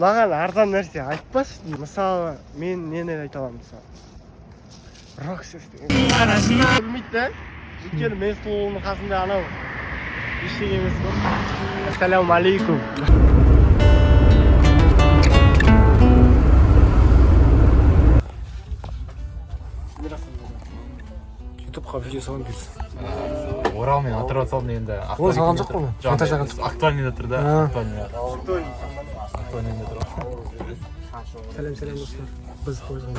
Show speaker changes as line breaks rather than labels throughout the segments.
Маған арзан нәрсе айтпашы. Мысалы, мен нені айта аламын мысалы. Роксес деген. Білмейді да? Өйткені мен сұлуының қасында анау ештеңе емес қой. Ассаляму алейкум. ютубқа видео салам келсін.
Орал мен Атырау салдым енді.
Ол салған жоқ қой мен. Монтаждаған жоқ.
Актуальныйда тұр да. Актуальныйда тұр.
Сәлем достар. Біз қойған.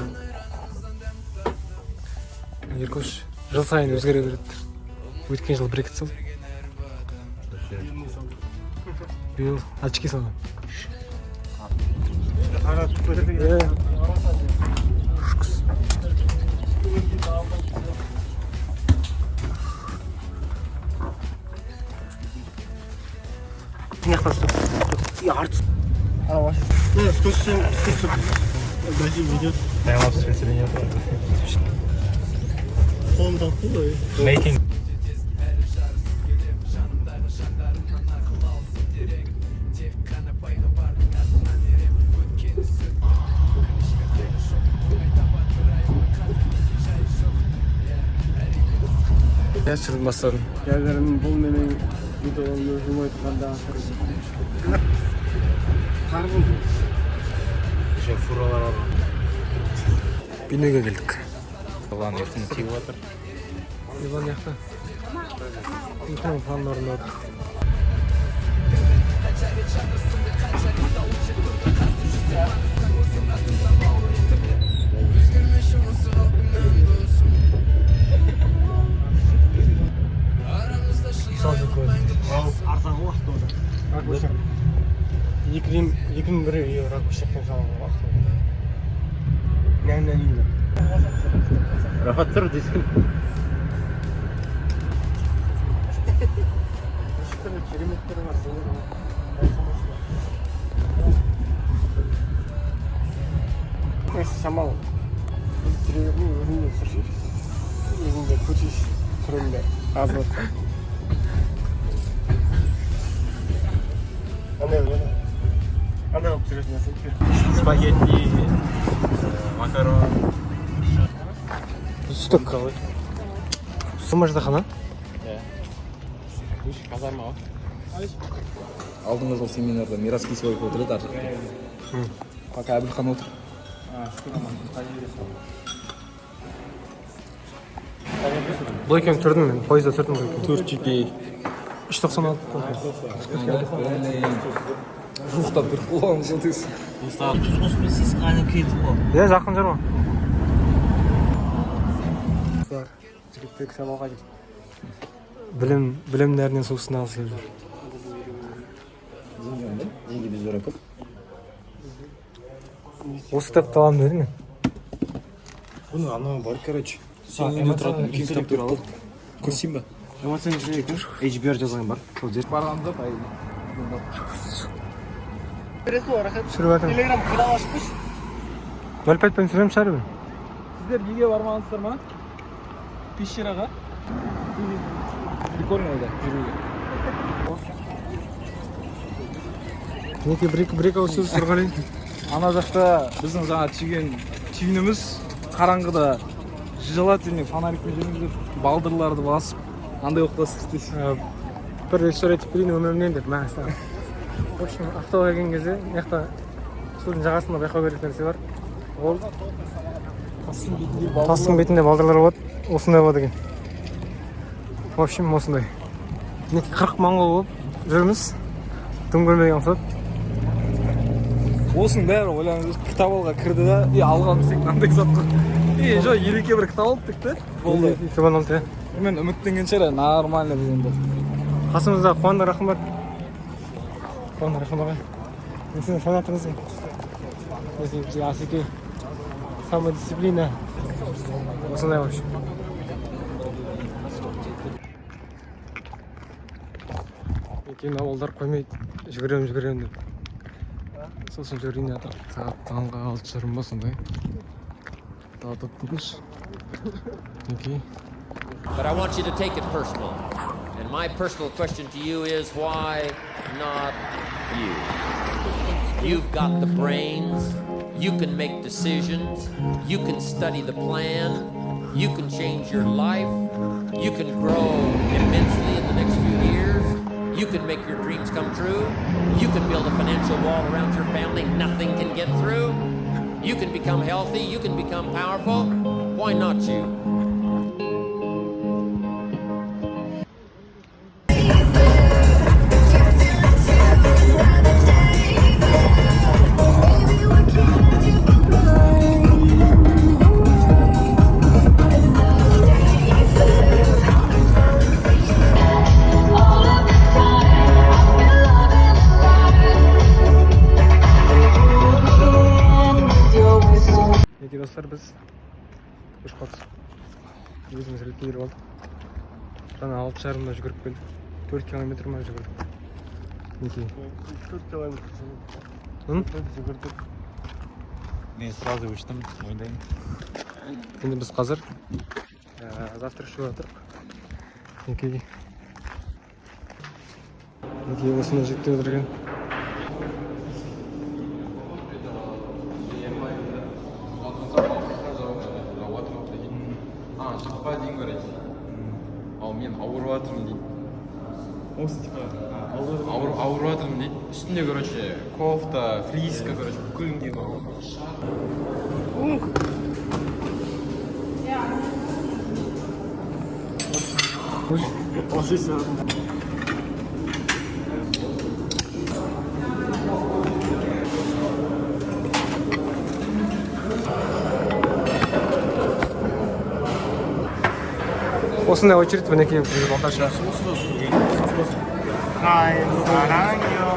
Еркош жыл сайын өзгере береді. Өткен жыл брекет салды. Биыл очки салған. Не хочешь? Я арт. А вообще? Не, сколько дальше ведет.
Таймлапс светили нет.
Он там худой.
Making.
Я сырын бастадым. Қазірін бұл менің видеоны жұмай тұрғанда қар болды.
Еще фуралар алды.
Бейнеге келдік.
Иван ертең тиіп отыр.
Иван яқта. Иван фанын орында отыр. Арзан уақыт олды. Ракушек. 2-дің бірі ракушектен салған уақыт олды. Нән үйді.
Рахат тұр дейсің.
Түрлі кереметтері бар. Несі шамалы. Біз түрегінің өзінде сұршиш. Өзінде көшіш түрінде аз отқан. Андай қылып жүретін нәрсе.
Спагетти, макарон.
Сток қалай. Сома жатақхана?
Казарма ғой.
Алдыңғы жыл семинарда Мираский свой отырды арғы. Пока Әбілхан отыр.
Бұл екен тұрдым мен, пойызда тұрдым бұл екен.
4 GPA.
3.96.
Жуықтап бір қолағымыз отыз.
Е, жақын жар ма? Жігіттер сабауға жүр. Білімдерінен сусын алыс келіп жүр.
Деньги без дураков.
Осы кітапты аламын дедім мен.
Бұны анау бар, короче. Сен үйде тұратын үлкен кітаптар алдық. Көрсейін ба?
Эмоцияны жүрейік, HBR жазған бар.
Барғанда пайым.
Сүріп атым. Телеграм қадал ашып қойшы. 05-пен сүрем шәрі бі?
Сіздер неге бармағансыздар ма? Пещераға? Прикольно ойда, жүруге.
Неке бір-екі сөз сұрғалайын.
Ана жақта біздің жаңа түйініміз қараңғыда желательный фонарикпен жүріңіздер, балдырларды басып, андай оқытасыз істейсіз.
Бір история айтып берейін өмірімнен деп маған істаған. В общем, Ақтауға келген кезде мияқта судың жағасында байқау керек нәрсе бар. Ол тастың бетінде балдырлар болады, осындай болады екен. В общем, осындай. 40 моңғол болып жүрміз. Дым көрмеген ұқсат.
Осының бәрі ойлаңыз, кітап алға кірді да, алған сек мынандай зат қой. Жоқ, ереке бір кітап алып тікті. Болды.
Кебан алды, иә.
Мен үміттенген шығар, нормально дегенде.
Қасымызда Қуандар Рахым бар. Қуандар Рахым ағай. Мен сіздің фанатыңызбын. Өзіңізге Асеке. Самодисциплина. Осындай вообще. Екен ауылдар қоймайды. Жүгірем деп. Сосын жүрейін жатыр. Сағат таңғы 6:30 ба сондай. Датып тұрмыз. Неке.
But I want you to take it personal. And my personal question to you is, why not you? You've got the brains. You can make decisions. You can study the plan. You can change your life. You can grow immensely in the next few years. You can make your dreams come true. You can build a financial wall around your family nothing can get through. You can become healthy. You can become powerful. Why not you?
Peki dostlar biz Uşqot өзіміз ретке келіп алдық. Жаңа 6,5-да жүгіріп келдік. 4 километр ма жүгірдік. Мінекей. 4 километр жүгірдік.
Мен сразу өштім, мойындаймын.
Енді біз қазір завтрак ішіп жатырмық. Мінекей. Мінекей осында жігіттер отырған.
шықпа дейін көреді. Ал мен ауырып жатырмын дейді. Ауырып жатырмын дейді. Үстінде, короче, кофта, флиска, короче, бүкілін киіп алған.
Осы сағында. осындай очередь мінекей балдарша. Ай, 사랑해요.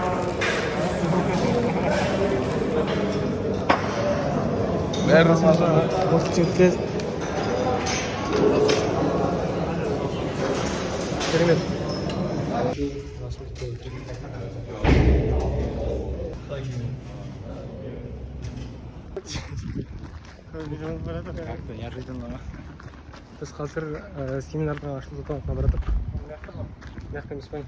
бәрі
осы жігіттер керемет.
Как-то неожиданно.
Біз қазір семинардың ашылу салтанатына барадық. Мягко емес пе?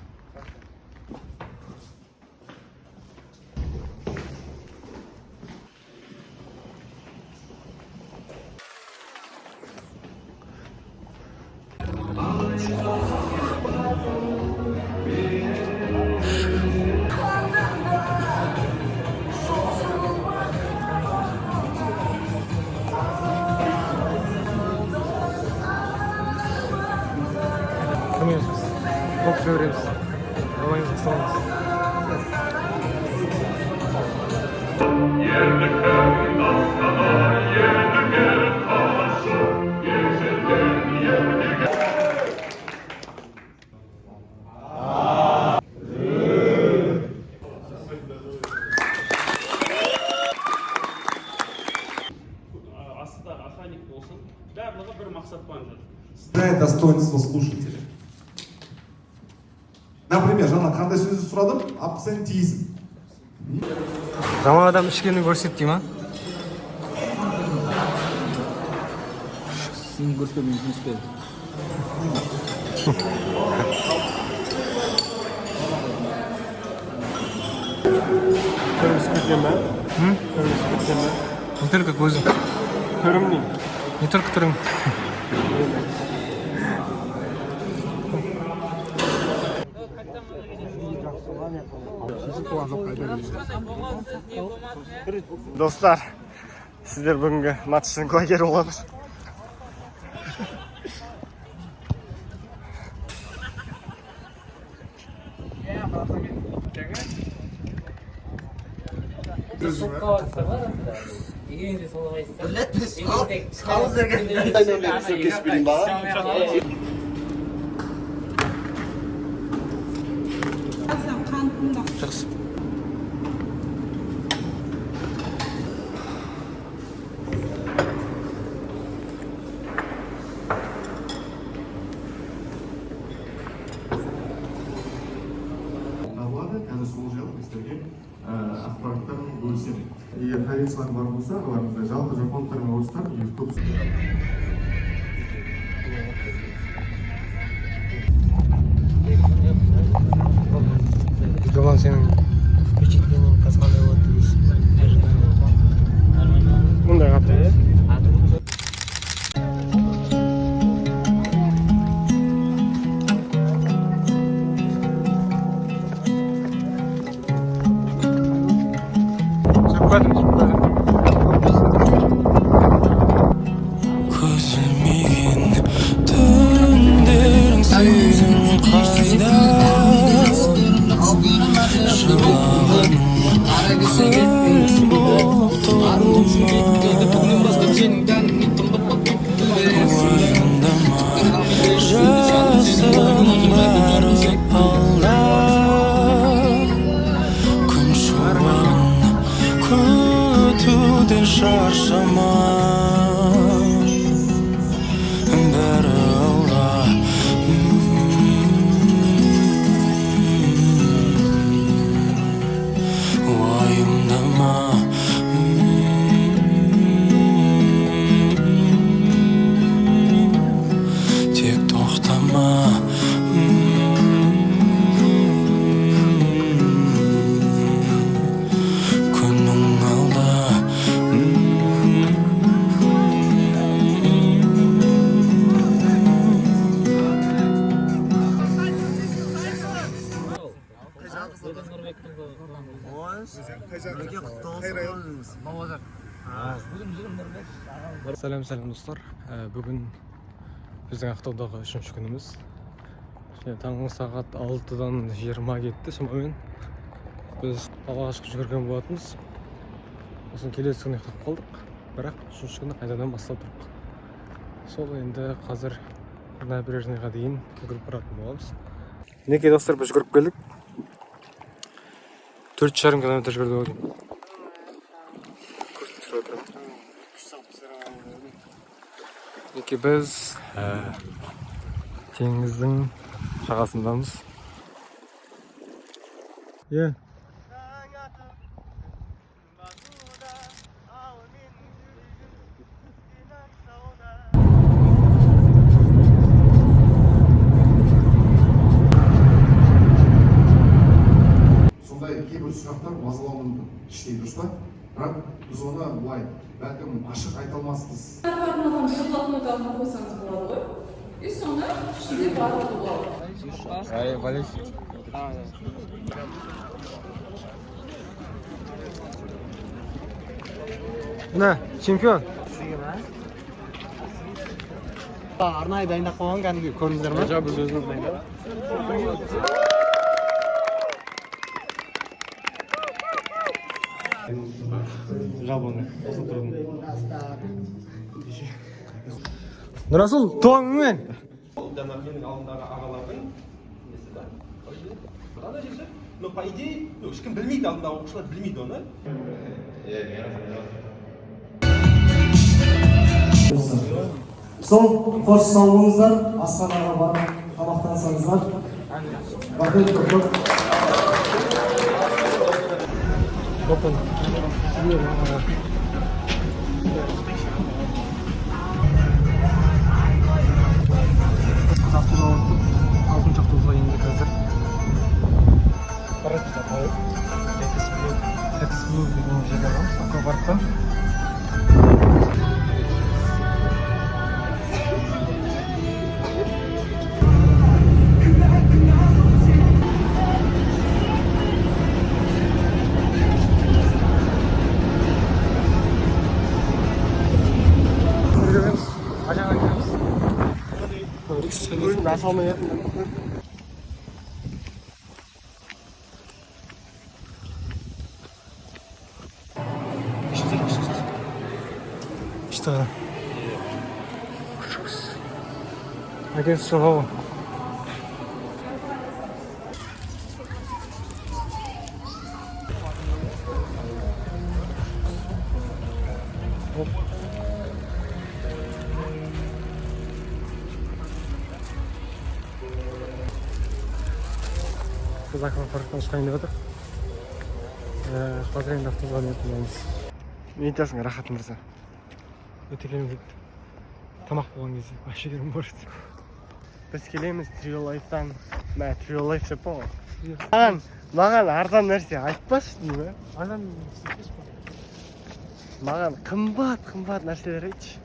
Çok seviyoruz. Allah'ınızı sağ
Aslında охранник болсын, барлығы бір мақсатпен жүр.
Знает достоинство слушателя. Например, жаңа қандай сөзді сұрадым? Абсентизм.
Жаман адам ішкенін көрсет дей ма?
сен көрсетпедің көрсетпеді.
Көріміз кеткен бе? Көріміз кеткен бе? Не только көзің. Түрің дейм. Не только түрің. Достар, сіздер бүгінгі матчтың куәгері боламыз. Жақсы.
Табылады, қазір сол жайлы біздерге ақпараттарын бөліседі. Егер тарихшылар бар болса, оларыңызда жалпы жапондықтар мен орыстар көп.
Жолан сенің впечатлениең қандай болады? Мындай катуу э. Сәлем достар. Бүгін біздің ақтаудағы 3-ші күніміз. Таңғы сағат 6-дан 20 кетті шамамен. Біз алғашқы жүгірген болатынбыз. Сосын келесі күні ұйықтап қалдық. Бірақ 3-ші күні қайтадан бастап тұрдық. Сол енді қазір набережныйға дейін жүгіріп баратын боламыз. Мінекей достар, біз жүгіріп келдік. 4,5 км жүгірдік. Мінекей біз теңіздің жағасындамыз.
Сондай кейбір сұрақтар мазалауы мүмкін іштей, дұрыс па? Бірақ біз оны былай бәлкім ашық айта алмаспыз.
Арналған бір блокнотқа қойсаңыз болады ғой. И соны ішінде барлығы болады.
Мына, чемпион. Арнайы дайындап қойған кәдімгі көрдіңіздер ме? Жа, біз өзіміз дайындап. Жабыны, осы тұрдым. Нұрасыл, туаңмен!
Дамақенің алдындағы ағалардың несі да. Қандай жерші? Но по идее, ешкім білмейді, алдындағы оқушылар білмейді оны.
Сол, қош сау болыңыздар, асханаға барып тамақтансаңыздар. Рахмет көп.
Алтыншы автобусқа енді қазір. Эксблю деген жерге барамыз, аквапарктан. That's all me. İşte. Against the wall. Biz akvaparktan çıkayın деп жатыр. Қазір енді автобусқа мініп тұрмыз. Не айтасың, рахат мырза? Өте керемет. Тамақ болған кезде вообще керемет болады. Біз келеміз Trio Life-тан Мә триолайт деп па ғой. Маған арзан нәрсе айтпашы деймін.
Адам
Маған қымбат нәрселер айтшы.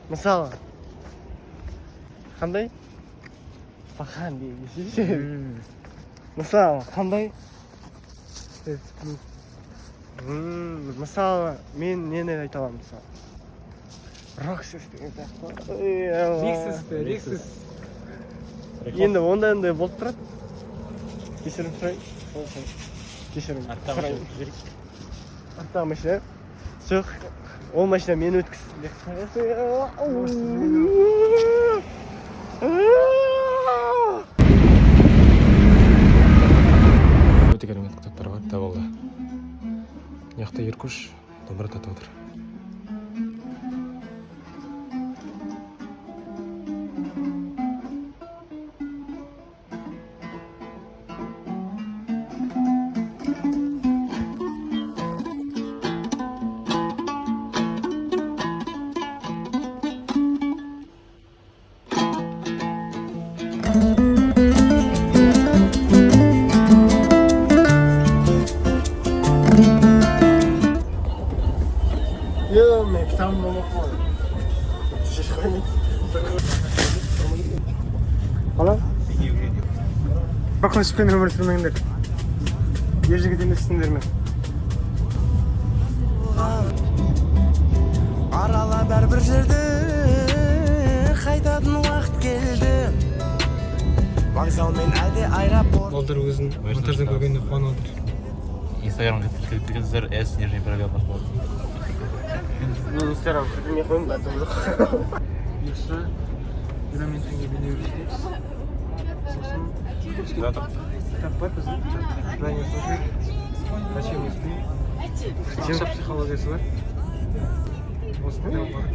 Мысалы, қандай? Бақан деймін. Мысалы, қандай? Мысалы, мен нені айта аламын мысалы? Roxas деген сияқты.
Rexus.
Енді ондай болып тұрады. Кешірім сұрайын. Кешірім сұрайын. Арттағы машина. Жоқ, ол машина мені өткізсін деп
Өте керемет кітаптар бар, табылды. Яқта Еркуш домбыра татып отыр.
Мен кітабым болмақ қой. Шеш қоймайды. Қалай? Қорқынышпен өмір сүрмеңдер. Ержігіт емессіңдер ме?
Арала бәрбір жерде қайтатын уақыт келді. Вокзал мен әлде аэропорт.
Балдар өзін монтаждан көргенде қуанып отыр. Инстаграмға тіркелсеңіздер снежный пробел болады.
Мен Инстаграм кірмей қойдым, бәтім жоқ.
Бұйырса 1 мың теңге бедеу өтеміз. Сосын кітап бар біздің. Ранее слушай. Зачем мы спим? Ақша психологиясы бар. Осы кітап бар.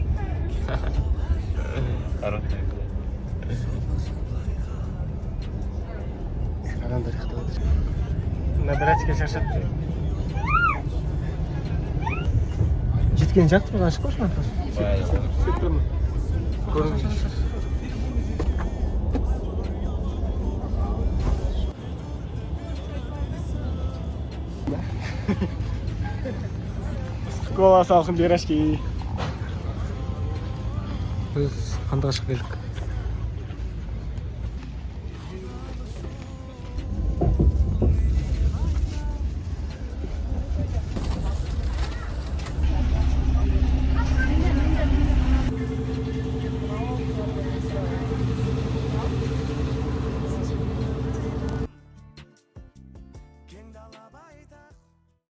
Хороший.
Адамдар ұйықтап отыр. Мына братикке шаршатты. Жеткен жақты ғой, ашық қойшы ма? Сөйтіп тұрмын. Көріңіз. Ыстық бола салқын берашки.
Біз қандыға шығып келдік.